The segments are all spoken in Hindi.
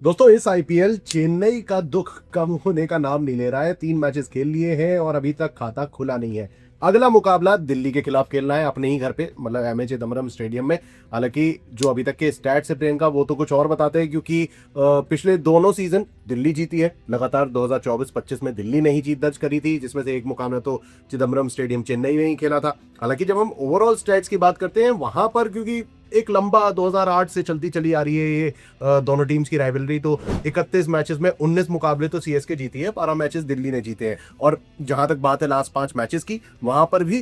दोस्तों इस आईपीएल चेन्नई का दुख कम होने का नाम नहीं ले रहा है। 3 मैचेस खेल लिए हैं और अभी तक खाता खुला नहीं है। अगला मुकाबला दिल्ली के खिलाफ खेलना है अपने ही घर पे, मतलब एमए चिदम्बरम स्टेडियम में। हालांकि जो अभी तक के स्टैट्स है प्रियंका, वो तो कुछ और बताते हैं, क्योंकि पिछले दोनों सीजन दिल्ली जीती है लगातार। 2024-25 में दिल्ली ने ही जीत दर्ज करी थी, जिसमें से एक मुकाबला तो चिदम्बरम स्टेडियम चेन्नई में ही खेला था। हालांकि जब हम ओवरऑल स्टैट्स की बात करते हैं वहां पर, क्योंकि एक लंबा 2008 से चलती चली आ रही है ये दोनों टीम्स की राइवलरी, तो 31 मैचेस में 19 मुकाबले तो सीएसके जीती है, 12 मैचेस दिल्ली ने जीते हैं। और जहां तक बात है लास्ट 5 मैचेस की, वहां पर भी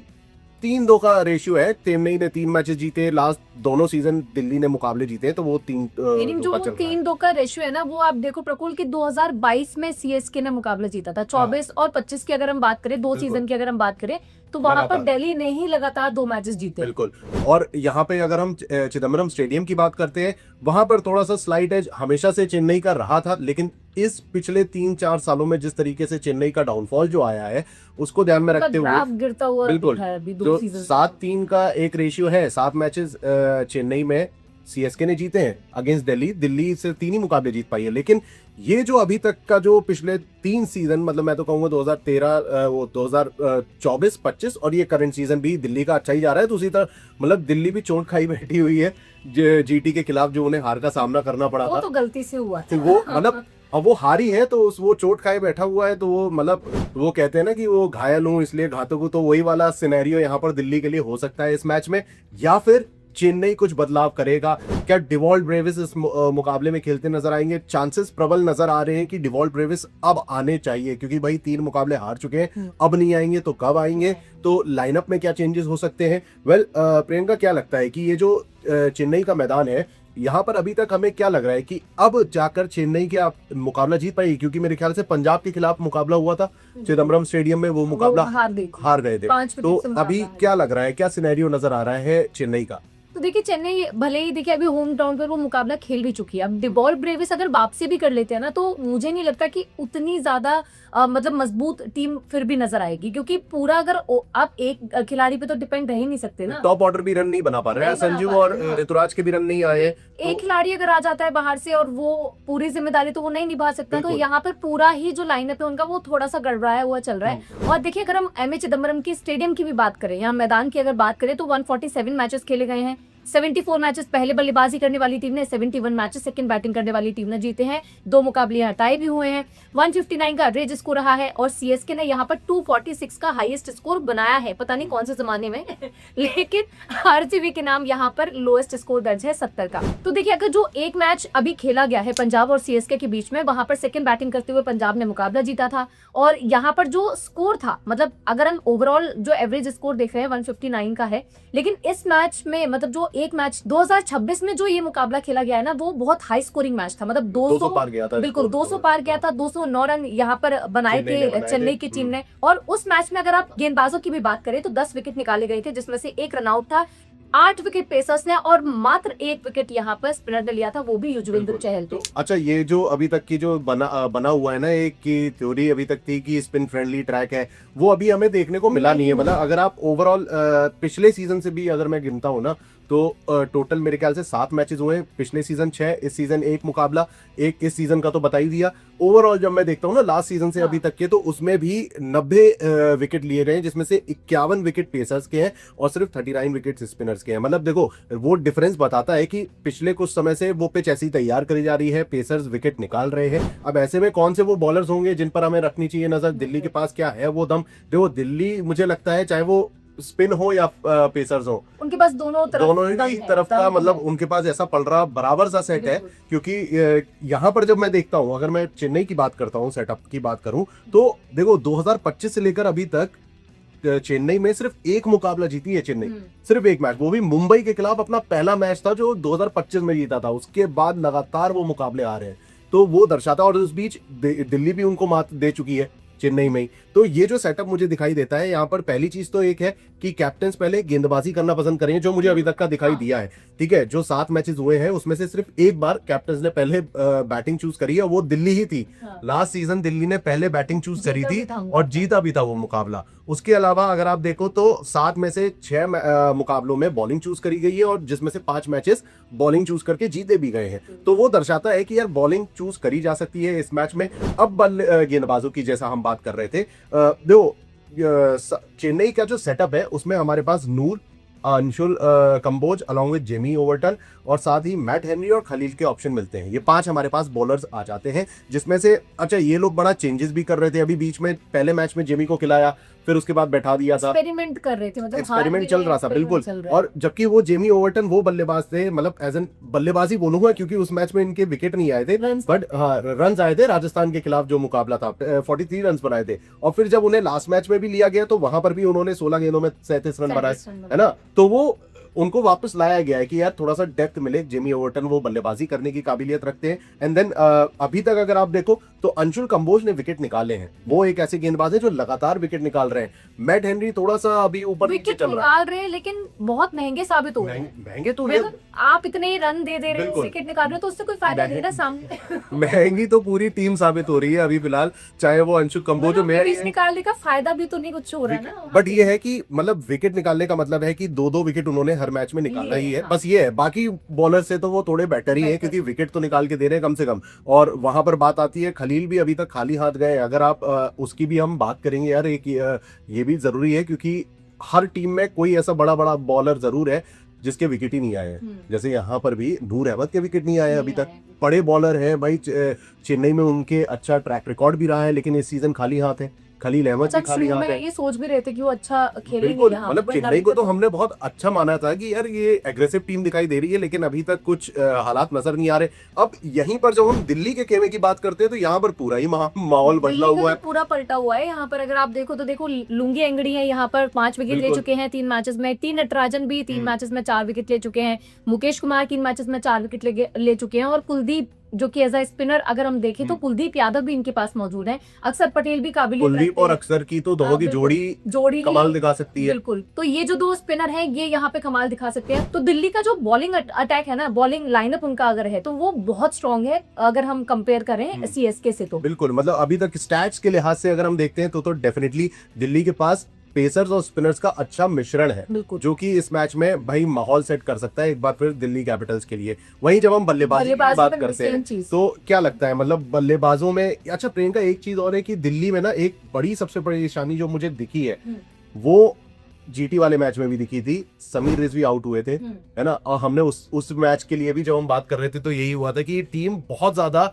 3-2 का रेशियो है। चेन्नई ने 3 मैचेस जीते, लास्ट दोनों सीजन दिल्ली ने मुकाबले जीते हैं, तो वो 3-2 जो 3-2 का रेशियो है ना, वो आप देखो प्रकुल की 2022 में सीएसके ने मुकाबला जीता था। 24 और 25 की अगर हम बात करें, 2 सीजन की अगर हम बात करें, तो वहां पर दिल्ली ने ही लगातार 2 मैचेस जीते। बिल्कुल। और यहाँ पे अगर हम चिदम्बरम स्टेडियम की बात करते हैं, वहां पर थोड़ा सा स्लाइट एज हमेशा से चेन्नई का रहा था, लेकिन इस पिछले 3-4 सालों में जिस तरीके से चेन्नई का डाउनफॉल जो आया है, उसको ध्यान में रखते हुए गिरता हुआ बिल्कुल जो 7-3 का एक रेशियो है, 7 मैचेस चेन्नई में सीएसके ने जीते हैं अगेंस्ट दिल्ली। दिल्ली से 3 ही मुकाबले जीत पाई है। लेकिन ये जो अभी तक का जो पिछले 3 सीजन, मतलब मैं तो कहूंगा 2013, वो 2024-25 और ये करंट सीजन भी दिल्ली का अच्छा ही जा रहा है। दूसरी तरफ मतलब दिल्ली भी चोट खाई बैठी हुई है जीटी के खिलाफ, जो उन्हें हार का सामना करना पड़ा था। तो गलती से हुआ तो वो मतलब अब वो हारी है, तो वो चोट खाए बैठा हुआ है, तो वो मतलब वो कहते हैं ना कि वो घायल हूं इसलिए घातक हूं, तो वही वाला सिनेरियो यहाँ पर दिल्ली के लिए हो सकता है इस मैच में। या फिर चेन्नई कुछ बदलाव करेगा। क्या डिवॉल्ट ब्रेविस इस मुकाबले में खेलते नजर आएंगे? चांसेस प्रबल नजर आ रहे हैं कि डिवॉल्ट ब्रेविस अब आने चाहिए, क्योंकि भाई 3 मुकाबले हार चुके हैं, अब नहीं आएंगे तो कब आएंगे? तो लाइनअप में क्या चेंजेस हो सकते हैं? प्रियंका, क्या लगता है कि ये जो चेन्नई का मैदान है, यहाँ पर अभी तक हमें क्या लग रहा है कि अब जाकर चेन्नई के आप मुकाबला जीत पाएगी? क्योंकि मेरे ख्याल से पंजाब के खिलाफ मुकाबला हुआ था चिदम्बरम स्टेडियम में, वो मुकाबला हार गए थे। तो अभी क्या लग रहा है, क्या सिनेरियो नजर आ रहा है चेन्नई का? तो देखिए, चेन्नई भले ही देखिए अभी होम टाउन पर वो मुकाबला खेल भी चुकी है। अब डिवॉल्ट ब्रेविस अगर वापसी भी कर लेते हैं ना, तो मुझे नहीं लगता कि उतनी ज्यादा मतलब मजबूत टीम फिर भी नजर आएगी, क्योंकि पूरा अगर आप एक खिलाड़ी पे तो डिपेंड रह ही नहीं सकते ना। टॉप ऑर्डर भी रन नहीं बना पा रहे हैं, संजू और ऋतुराज के भी रन नहीं आए। एक खिलाड़ी अगर आ जाता है बाहर से और वो पूरी जिम्मेदारी तो वो नहीं निभा सकता, तो यहाँ पर पूरा ही जो लाइनअप है उनका वो थोड़ा सा गड़बड़ाया हुआ चल रहा है। और देखिए, अगर हम एमए चिदम्बरम की स्टेडियम की भी बात करें, यहाँ मैदान की अगर बात करें, तो 147 मैचेस खेले गए हैं। 74 मैचेस पहले बल्लेबाजी करने वाली टीम ने, 71 मैचेस सेकंड बैटिंग करने वाली टीम ने जीते हैं। 2 मुकाबले हटाए भी हुए हैं। 159 का एवरेज स्कोर रहा है और सीएसके ने यहाँ पर 246 का हाईएस्ट स्कोर बनाया है, पता नहीं कौन से जमाने में लेकिन आरसीबी के नाम यहाँ पर लोएस्ट स्कोर दर्ज है 70 का। तो देखिए, अगर जो एक मैच अभी खेला गया है पंजाब और सीएसके के बीच में, वहां पर सेकंड बैटिंग करते हुए पंजाब ने मुकाबला जीता था। और यहाँ पर जो स्कोर था, मतलब अगर हम ओवरऑल जो एवरेज स्कोर देख रहे हैं 159 का है, लेकिन इस मैच में मतलब जो एक मैच 2026 में जो ये मुकाबला खेला गया है ना, वो बहुत हाई स्कोरिंग मैच था। मतलब 200 पार गया था, बिल्कुल 200 पार गया था। 209 रन यहाँ पर बनाए थे चेन्नई की टीम ने। और उस मैच में अगर आप गेंदबाजों की भी बात करें, तो 10 विकेट निकाले गए थे, जिसमें से 1 रनआउट था। 8 विकेट पेसर्स ने और मात्र 1 विकेट यहाँ पर स्पिनर ने लिया था, वो भी युजवेंद्र चहल। तो अच्छा, ये जो अभी तक की जो बना हुआ है ना, एक की थ्योरी अभी तक थी कि स्पिन फ्रेंडली ट्रैक है, वो अभी हमें देखने को मिला नहीं है। मतलब अगर आप ओवरऑल पिछले सीजन से भी अगर मैं गिनता हूं ना, तो टोटल मेरे ख्याल से 7 मैचेस हुए हैं। पिछले सीजन 6, इस सीजन 1 मुकाबला, एक इस सीजन का तो बता ही दिया। ओवरऑल जब मैं देखता हूँ ना लास्ट सीजन से अभी तक के, तो उसमें भी 90 विकेट लिए गए हैं, जिसमें से 51 विकेट पेसर्स के हैं और सिर्फ 39 विकेट स्पिनर्स के हैं। मतलब देखो, वो डिफरेंस बताता है कि पिछले कुछ समय से वो पिच ऐसी तैयार करी जा रही है, पेसर्स विकेट निकाल रहे हैं। अब ऐसे में कौन से वो बॉलर्स होंगे जिन पर हमें रखनी चाहिए नजर? दिल्ली के पास क्या है वो दम? देखो, दिल्ली मुझे लगता है, चाहे वो स्पिन हो या पेसर्स हो, उनके पास दोनों ही तरफ का मतलब उनके पास ऐसा पल रहा बराबर सा सेट है। क्योंकि यहाँ पर जब मैं देखता हूँ, अगर मैं चेन्नई की बात करता हूँ, सेटअप की बात करूं, तो देखो 2025 से लेकर अभी तक चेन्नई में सिर्फ 1 मुकाबला जीती है चेन्नई, सिर्फ 1 मैच, वो भी मुंबई के खिलाफ अपना पहला मैच था जो 2025 में जीता था। उसके बाद लगातार वो मुकाबले आ रहे हैं, तो वो दर्शाता है। और उस बीच दिल्ली भी उनको मात दे चुकी है चेन्नई में ही। तो ये जो सेटअप मुझे दिखाई देता है यहाँ पर, पहली चीज तो एक है कि कैप्टन पहले गेंदबाजी करना पसंद करेंगे, जो मुझे अभी तक का दिखाई दिया है। ठीक है, जो 7 मैचेस हुए हैं उसमें से सिर्फ एक बार कैप्टन ने पहले बैटिंग चूज करी है, वो दिल्ली ही थी। लास्ट सीजन दिल्ली ने पहले बैटिंग चूज करी थी और जीता भी था वो मुकाबला। उसके अलावा अगर आप देखो तो 7 में से 6 मुकाबलों में बॉलिंग चूज करी गई है, और जिसमें से 5 मैचेस बॉलिंग चूज करके जीते भी गए हैं। तो वो दर्शाता है कि यार बॉलिंग चूज करी जा सकती है इस मैच में। अब गेंदबाजों की जैसा हम बात कर रहे थे, देखो चेन्नई का जो सेटअप है उसमें हमारे पास Noor, Anshul Kamboj along with Jamie Overton और साथ ही मैट हेनरी और खलील के ऑप्शन मिलते हैं। ये 5 हमारे पास बॉलर्स आ जाते हैं, जिसमें से अच्छा ये लोग बड़ा चेंजेस भी कर रहे थे। अभी बीच में पहले मैच में जेमी को खिलाया, फिर उसके बाद बैठा दिया था, एक्सपेरिमेंट कर रहे थे, मतलब एक्सपेरिमेंट चल रहा था बिल्कुल। और जबकि वो जेमी ओवर्टन वो बल्लेबाज थे, मतलब एज एन बल्लेबाजी बोलूंगा क्योंकि उस मैच में इनके विकेट नहीं आए थे, बट हाँ रन आए थे। राजस्थान के खिलाफ जो मुकाबला था 43 रन बनाए थे, और फिर जब उन्हें लास्ट मैच में भी लिया गया तो वहां पर भी उन्होंने 16 गेंदों में 37 रन बनाए, है ना। तो वो उनको वापस लाया गया है कि यार थोड़ा सा डेप्थ मिले। जेमी ओवर्टन वो बल्लेबाजी करने की काबिलियत रखते हैं। एंड देन अभी तक अगर आप देखो तो अंशुल कंबोज ने विकेट निकाले हैं, वो एक ऐसे गेंदबाज है जो लगातार विकेट निकाल रहे हैं। मैट हेनरी थोड़ा सा अभी ऊपर नीचे विकेट चल रहा निकाल रहे हैं, लेकिन बहुत महंगे साबित हो रहे हैं। महंगे तो मतलब आप इतने रन दे रहे हो, विकेट निकाल रहे हो, तो उससे कोई फायदा नहीं है सामने। महंगी तो पूरी टीम साबित हो रही है अभी फिलहाल, चाहे वो अंशुल कंबोज जो विकेट निकालने का फायदा भी तो नहीं कुछ हो रहा है ना। बट ये है कि मतलब विकेट निकालने का मतलब है कि 2-2 विकेट उन्होंने हर मैच में निकाला ही है। बस ये है, बाकी बॉलर से तो वो थोड़े बेटर ही है क्योंकि विकेट तो निकाल के दे रहे हैं कम से कम। और वहां पर बात आती है, खलील भी अभी तक खाली हाथ गए। अगर आप उसकी भी हम बात करेंगे यार, एक ये भी जरूरी है क्योंकि हर टीम में कोई ऐसा बड़ा बड़ा बॉलर जरूर है जिसके विकेट ही नहीं आए हैं। जैसे यहाँ पर भी नूर अहमद के विकेट नहीं आए अभी तक। बड़े बॉलर हैं भाई, चेन्नई में उनके अच्छा ट्रैक रिकॉर्ड भी रहा है, लेकिन इस सीजन खाली हाथ है। खलील अहमद भी खाली हाथ है। ये सोच भी रहे थे कि वो अच्छा खेलेंगे बिल्कुल, यहाँ, मतलब चेन्नई को तो हमने बहुत अच्छा माना था कि यार ये एग्रेसिव टीम दिखाई दे रही है, लेकिन अभी तक कुछ हालात नजर नहीं आ रहे। अब यहीं पर जब हम दिल्ली के खेमे की बात करते हैं तो यहाँ पर पूरा ही माहौल बदला हुआ है, पूरा पलटा हुआ है। यहाँ पर अगर आप देखो तो देखो लुंगी एंगड़ी है, यहाँ पर 5 विकेट ले चुके हैं 3 मैचेस में। टी नटराजन भी 3 मैचेस में 4 विकेट ले चुके हैं। मुकेश कुमार 3 मैचेस में 4 विकेट ले चुके हैं। और कुलदीप जो कि एज अ स्पिनर अगर हम देखें तो कुलदीप यादव भी इनके पास मौजूद है। अक्षर पटेल भी काबिल, कुलदीप और अक्षर की तो दोनों की जोड़ी कमाल दिखा सकती है। बिल्कुल, तो ये जो 2 स्पिनर हैं ये यहाँ पे कमाल दिखा सकते हैं। तो दिल्ली का जो बॉलिंग अटैक है ना, बॉलिंग लाइनअप उनका अगर है तो वो बहुत स्ट्रॉन्ग है अगर हम कंपेयर करें सीएसके से। तो बिल्कुल, मतलब अभी तक स्टैट्स के लिहाज से अगर हम देखते हैं तो डेफिनेटली दिल्ली के पास पेसर्स और स्पिनर्स का अच्छा मिश्रण है, जो कि इस मैच में भाई माहौल सेट कर सकता है एक बार फिर दिल्ली कैपिटल्स के लिए। वहीं जब हम बल्लेबाजी की बात करते हैं तो क्या लगता है, मतलब बल्लेबाजों में अच्छा प्रियंका एक चीज और है कि दिल्ली में ना एक बड़ी सबसे बड़ी निशानी जो मुझे दिखी है वो जीटी वाले मैच में भी दिखी थी। समीर रिजवी आउट हुए थे, है ना, और हमने उस मैच के लिए भी जब हम बात कर रहे थे तो यही हुआ था कि टीम बहुत ज्यादा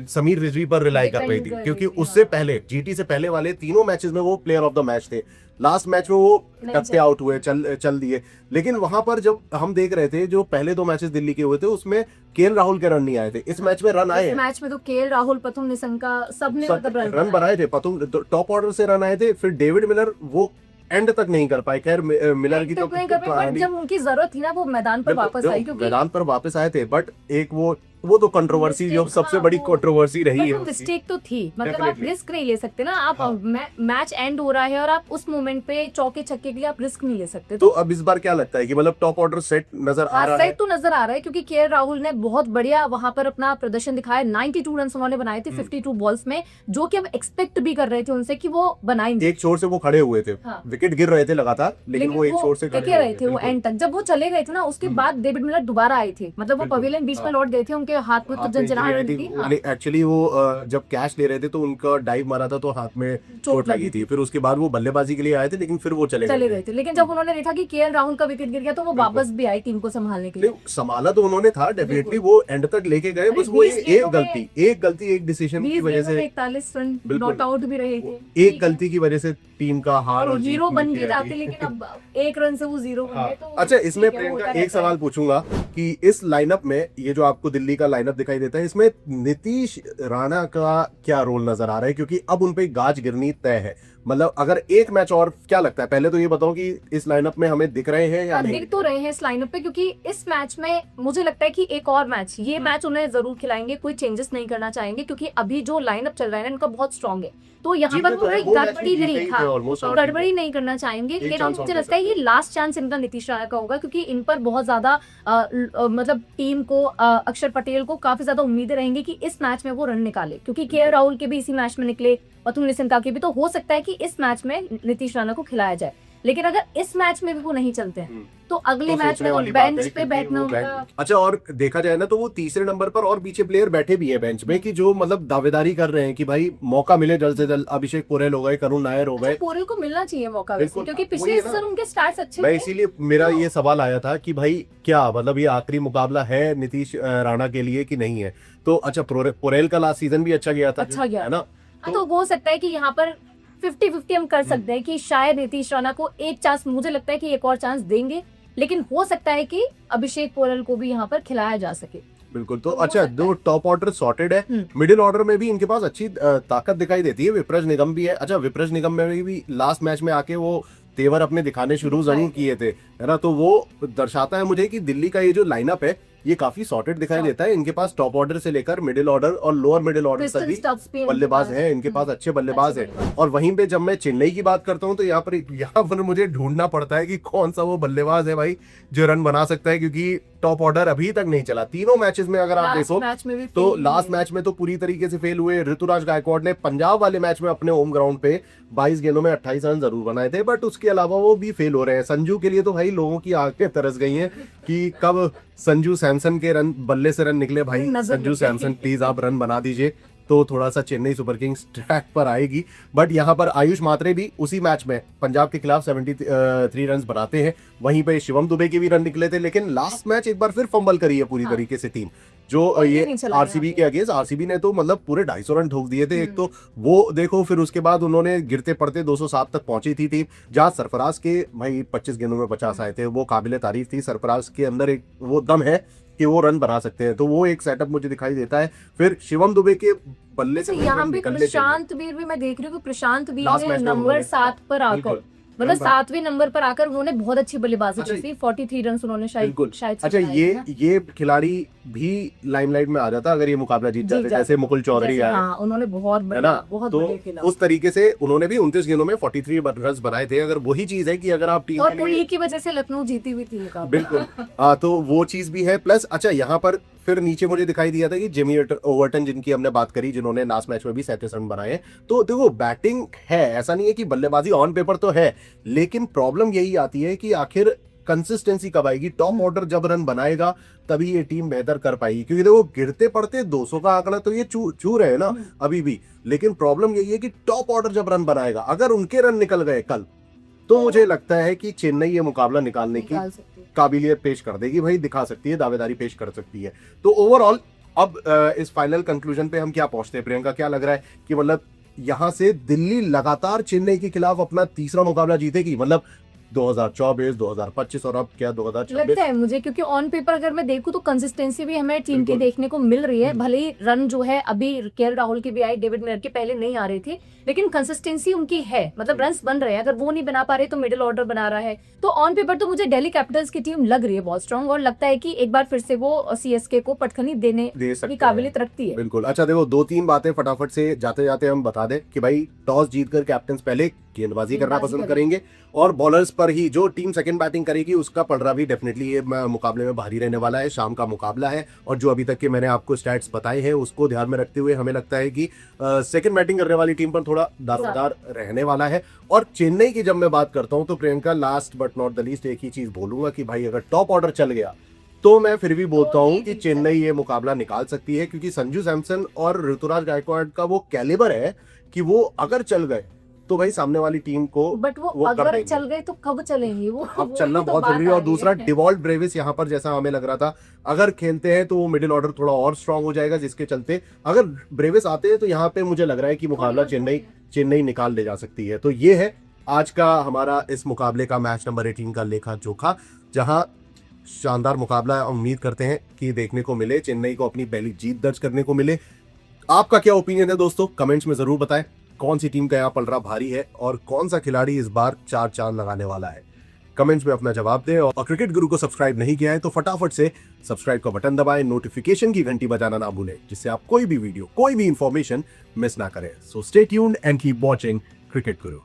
समीर रिजवी पर रिलाई कर रही थी, क्योंकि उससे पहले जीटी से पहले वाले तीनों मैचेस में वो प्लेयर ऑफ द मैच थे। लास्ट मैच में वो टप पे आउट हुए, चल दिए। लेकिन वहां पर जब हम देख रहे थे जो पहले 2 मैचेस दिल्ली के हुए थे उसमें केएल राहुल के रन नहीं आए थे। इस मैच में रन आए हैं। मैच में तो केएल राहुल, पथुम निशंका सबने रन बनाए थे। पथुम टॉप ऑर्डर से रन आए थे। फिर डेविड मिलर वो एंड तक नहीं कर पाए। खैर मिलर की तो जब उनकी जरूरत थी ना वो मैदान पर वापस आई, क्योंकि मैदान पर वापस आए थे। बट एक वो तो कंट्रोवर्सी जो सबसे बड़ी कंट्रोवर्सी रही है, मिस्टेक तो थी। मतलब आप रिस्क नहीं ले सकते ना, आप मैच एंड हो रहा है और आप उस मोमेंट पे चौके छक्के के लिए आप रिस्क नहीं ले सकते। तो अब इस बार क्या लगता है कि मतलब टॉप ऑर्डर सेट नजर आ रहा है? सेट तो नजर आ रहा है क्योंकि केएल राहुल ने बहुत बढ़िया वहां पर अपना प्रदर्शन दिखाया। 92 रन उन्होंने बनाए थे 52 बॉल्स में, जो कि हम एक्सपेक्ट भी कर रहे थे उनसे कि वो बनाएंगे। एक छोर से वो खड़े हुए थे, विकेट गिर रहे थे लगातार, लेकिन वो एक छोर से टिके रहे थे वो एंड तक। जब वो चले गए थे ना उसके बाद डेविड मिलर दोबारा आए थे, मतलब वो पवेलियन बीच में लौट गए थे, उनके हाथ में तो एक्चुअली वो जब कैच ले रहे थे तो उनका डाइव मारा था तो हाथ में चोट लगी थी। फिर उसके बाद वो बल्लेबाजी के लिए आए थे, लेकिन फिर वो चले गए थे। लेकिन जब उन्होंने देखा कि केएल राहुल का विकेट गिर गया तो वो वापस भी आई टीम को संभालने के लिए। संभाला तो उन्होंने था डेफिनेटली, वो एंड तक लेके गए। बस वो एक गलती एक डिसीजन की वजह से 41 रन नॉट आउट भी रहे थे। एक गलती की वजह से टीम का हार और जीरो बन के जाते, लेकिन अब 1 रन से वो 0 बन गए। तो अच्छा, इसमें प्रियंका एक सवाल पूछूंगा कि इस लाइनअप में ये जो आपको दिल्ली का लाइनअप दिखाई देता है, इसमें नीतीश राणा का क्या रोल नजर आ रहा है? क्योंकि अब उन पे गाज गिरनी तय है। मतलब अगर एक मैच और, क्या लगता है पहले तो ये बताओ कि इस लाइनअप में हमें दिख रहे हैं या नहीं? दिख तो रहे हैं इस लाइनअप पे, क्योंकि इस मैच में मुझे लगता है कि एक और मैच, ये मैच उन्हें जरूर खिलाएंगे, कोई चेंजेस नहीं करना चाहेंगे, क्योंकि अभी जो लाइनअप चल रहा है ना इनका बहुत स्ट्रांग है, तो यहाँ पर वो मैच गड़बड़ी भी नहीं, जीते ही थे almost, और गड़बड़ी नहीं करना चाहेंगे। एक लेकिन chance और मुझे दे लगता है ये सकते हैं। लास्ट चांस इनका नीतीश राणा का होगा, क्योंकि इन पर बहुत ज्यादा मतलब टीम को, अक्षर पटेल को काफी ज्यादा उम्मीदें रहेंगी कि इस मैच में वो रन निकाले, क्योंकि के राहुल के भी इसी मैच में निकले, अतुल निशंका के भी, तो हो सकता है कि इस मैच में नीतीश राणा को खिलाया जाए। लेकिन अगर इस मैच में भी वो नहीं चलते हैं तो अगले तो मैच सोचने में वो वाली बात है, बेंच पे क्योंकि बैठना वो उनका। अच्छा, और देखा जाए ना तो वो तीसरे नंबर पर और पीछे प्लेयर बैठे भी है बेंच में, कि जो मतलब दावेदारी कर रहे हैं कि भाई मौका मिले जल्द से जल्द। अभिषेक पुरेल हो गए, करुण नायर हो गए। पोरेल को मिलना चाहिए मौका वैसे, बिल्कुल, क्योंकि वही पिछले है ना। सीजन उनके स्टार्ट्स अच्छे मैं थे। इसीलिए मेरा ये सवाल आया था कि भाई क्या मतलब ये आखिरी मुकाबला है नीतीश राणा के लिए कि नहीं है। तो अच्छा, पुरेल का लास्ट सीजन भी अच्छा गया था, अच्छा गया है ना। तो हो सकता है कि यहाँ पर 50-50 हम कर सकते हैं कि शायद नीतीश राणा को एक चांस, मुझे लगता है कि एक और चांस देंगे, लेकिन हो सकता है कि अभिषेक पोरेल को भी यहाँ पर खिलाया जा सके। बिल्कुल। तो तो हो अच्छा, सकता दो टॉप ऑर्डर सॉर्टेड है, मिडिल ऑर्डर में भी इनके पास अच्छी ताकत दिखाई देती है। विप्रज निगम भी है। अच्छा, विप्रज निगम में भी लास्ट मैच में आके वो तेवर अपने दिखाने शुरू जरूर किए थे, है ना। तो वो दर्शाता है मुझे कि दिल्ली का ये जो लाइनअप है ये काफी सॉर्टेड दिखाई देता है। इनके पास टॉप ऑर्डर से लेकर मिडिल ऑर्डर और लोअर मिडिल ऑर्डर तक भी बल्लेबाज हैं, इनके पास अच्छे बल्लेबाज हैं। और वहीं पे जब मैं चेन्नई की बात करता हूं तो यहाँ पर मुझे ढूंढना पड़ता है कि कौन सा वो बल्लेबाज है भाई जो रन बना सकता है, क्योंकि टॉप ऑर्डर अभी तक नहीं चला तीनों मैचेस में। अगर आप देखो तो लास्ट मैच में तो पूरी तरीके से फेल हुए। ऋतुराज गायकवाड़ ने पंजाब वाले मैच में अपने होम ग्राउंड पे 22 गेंदों में 28 रन जरूर बनाए थे, बट उसके अलावा वो भी फेल हो रहे हैं। संजू के लिए तो भाई लोगों की आंखें तरस गई हैं कि कब संजू सैमसन के रन बल्ले से रन निकले। भाई संजू सैमसन प्लीज आप रन बना दीजिए, तो थोड़ा सा चेन्नई सुपर किंग्स ट्रैक पर आएगी। बट यहाँ पर आयुष मात्रे भी उसी मैच में पंजाब के खिलाफ 73 रन बनाते हैं। वहीं पे शिवम दुबे के भी रन निकले थे, लेकिन लास्ट मैच एक बार फिर फंबल करी है पूरी तरीके से टीम, जो ये आरसीबी के अगेंस्ट। आरसीबी ने तो मतलब पूरे 250 रन ठोक दिए थे। एक तो वो देखो, फिर उसके बाद उन्होंने गिरते पड़ते 207 तक पहुंची थी टीम, जहां सरफराज के भाई 25 गेंदों में 50 आए थे। वो काबिले तारीफ थी, सरफराज के अंदर एक वो दम है कि वो रन बना सकते हैं, तो वो एक सेटअप मुझे दिखाई देता है। फिर शिवम दुबे के बल्ले से यहाँ पे प्रशांत वीर भी मैं देख रही हूँ कि प्रशांत वीर Last ने match में नंबर उन्होंने- 7 पर आकर, मतलब 7वें नंबर पर आकर उन्होंने बहुत अच्छी बल्लेबाजी की थी। 43 रन उन्होंने शायद अच्छा, ये खिलाड़ी भी लाइमलाइट में आ जाता अगर ये मुकाबला जीत जाते, जैसे मुकुल चौधरी आए, हाँ, उन्होंने बहुत है ना। बहुत तो बढ़िया खेला। उस तरीके से उन्होंने भी 29 गेंदों में 43 रन बनाए थे। अगर वही चीज है कि अगर आप टीम और पुरी की वजह से लखनऊ जीती हुई थी बिल्कुल, तो वो चीज भी है। प्लस अच्छा, यहाँ पर फिर नीचे मुझे दिखाई दिया था कि जिमी ओवर्टन, जिनकी हमने बात करी, जिन्होंने लास्ट मैच में भी 37 रन बनाए। तो देखो, बैटिंग है, ऐसा नहीं है कि बल्लेबाजी ऑन पेपर तो है, लेकिन प्रॉब्लम यही आती है कि आखिर कंसिस्टेंसी कब आएगी। टॉप ऑर्डर जब रन बनाएगा तभी ये टीम बेहतर कर पाएगी, क्योंकि देखो गिरते पड़ते 200 का आंकड़ा तो ये चू रहे हैं ना अभी भी, लेकिन प्रॉब्लम यही है कि टॉप ऑर्डर जब रन बनाएगा, अगर उनके रन निकल गए कल, तो मुझे लगता है कि चेन्नई ये मुकाबला निकालने की काबिलियत पेश कर देगी, भाई दिखा सकती है, दावेदारी पेश कर सकती है। तो ओवरऑल अब इस फाइनल कंक्लूजन पे हम क्या पहुंचते हैं प्रियंका, क्या लग रहा है कि मतलब यहाँ से दिल्ली लगातार चेन्नई के खिलाफ अपना तीसरा मुकाबला जीतेगी, मतलब 2024, 2025 और अब क्या 2026? लगता है मुझे, क्योंकि ऑन पेपर अगर मैं देखूं तो कंसिस्टेंसी भी हमें टीम की देखने को मिल रही है। भले ही रन जो है अभी के राहुल के भी आए, डेविड मिलर के पहले नहीं आ रहे थे, लेकिन कंसिस्टेंसी उनकी है, मतलब रन्स बन रहे हैं। अगर वो नहीं बना पा रहे तो मिडिल ऑर्डर बना रहा है। तो ऑन पेपर तो मुझे दिल्ली कैपिटल्स की टीम लग रही है बहुत स्ट्रांग, और लगता है कि एक बार फिर से वो सीएसके को पटखनी देने की काबिलियत रखती है। बिल्कुल। अच्छा देखो, 2-3 बातें फटाफट से जाते जाते हम बता दें कि भाई टॉस जीतकर कैप्टन पहले गेंदबाजी करना पसंद करेंगे, और बॉलर्स पर ही जो टीम सेकंड बैटिंग करेगी उसका पलड़ा भी डेफिनेटली ये मुकाबले में भारी रहने वाला है। शाम का मुकाबला है, और जो अभी तक के मैंने आपको स्टैट्स बताए हैं उसको ध्यान में रखते हुए हमें लगता है कि सेकंड बैटिंग करने वाली टीम पर थोड़ा दारोमदार रहने वाला है। और चेन्नई की जब मैं बात करता हूं तो Priyanka, last but not the least, एक ही चीज बोलूंगा कि भाई अगर टॉप ऑर्डर चल गया तो मैं फिर भी बोलता हूं कि चेन्नई ये मुकाबला निकाल सकती है, क्योंकि संजू सैमसन और ऋतुराज गायकवाड़ का वो कैलिबर है कि वो अगर चल गए तो भाई सामने वाली टीम को, बट वो अगर चल गए तो कब चलेंगे वो, अब चलना बहुत जरूरी है। और दूसरा, डिवॉल्ट ब्रेविस यहाँ पर जैसा हमें लग रहा था, अगर खेलते हैं तो वो मिडिल ऑर्डर थोड़ा और स्ट्रांग हो जाएगा, जिसके चलते अगर ब्रेविस आते हैं तो यहाँ पे मुझे लग रहा है कि मुकाबला चेन्नई निकाल ले जा सकती है। तो ये है आज का हमारा इस मुकाबले का मैच नंबर 18 का लेखा जोखा, जहां शानदार मुकाबला है। उम्मीद करते हैं कि देखने को मिले, चेन्नई को अपनी पहली जीत दर्ज करने को मिले। आपका क्या ओपिनियन है दोस्तों, कमेंट्स में जरूर बताएं। कौन सी टीम का यहाँ पलड़ा भारी है और कौन सा खिलाड़ी इस बार 4 चांद लगाने वाला है। कमेंट्स में अपना जवाब दें और क्रिकेट गुरु को सब्सक्राइब नहीं किया है तो फटाफट से सब्सक्राइब का बटन दबाएं, नोटिफिकेशन की घंटी बजाना ना भूलें, जिससे आप कोई भी वीडियो, कोई भी इंफॉर्मेशन मिस ना करें। So stay tuned and keep watching cricket Guru.